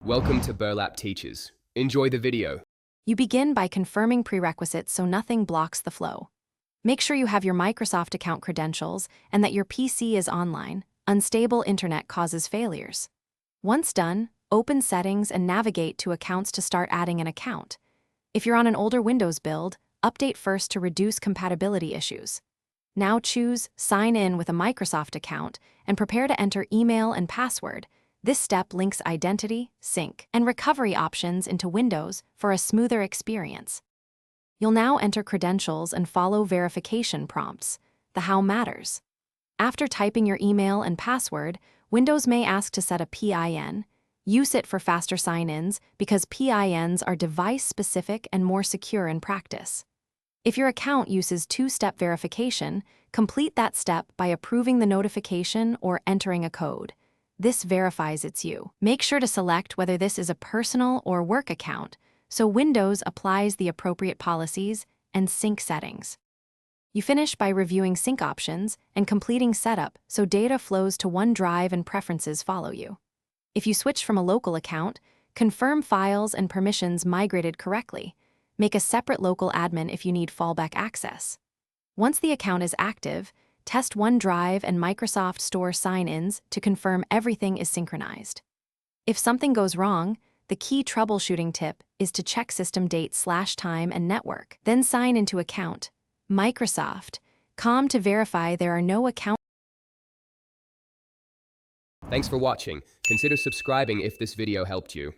Welcome to Burlap Teachers. Enjoy the video. You begin by confirming prerequisites so nothing blocks the flow. Make sure you have your Microsoft account credentials and that your PC is online. Unstable internet causes failures. Once done, open Settings and navigate to Accounts to start adding an account. If you're on an older Windows build, update first to reduce compatibility issues. Now choose Sign in with a Microsoft account and prepare to enter email and password. This step links identity, sync, and recovery options into Windows for a smoother experience. You'll now enter credentials and follow verification prompts. The how matters. After typing your email and password, Windows may ask to set a PIN. Use it for faster sign-ins because PINs are device-specific and more secure in practice. If your account uses two-step verification, complete that step by approving the notification or entering a code. This verifies it's you. Make sure to select whether this is a personal or work account, so Windows applies the appropriate policies and sync settings. You finish by reviewing sync options and completing setup so data flows to OneDrive and preferences follow you. If you switch from a local account, confirm files and permissions migrated correctly. Make a separate local admin if you need fallback access. Once the account is active, test OneDrive and Microsoft Store sign-ins to confirm everything is synchronized. If something goes wrong, the key troubleshooting tip is to check system date/time and network, then sign into account. Microsoft.com to verify there are no accounts. Thanks for watching. Consider subscribing if this video helped you.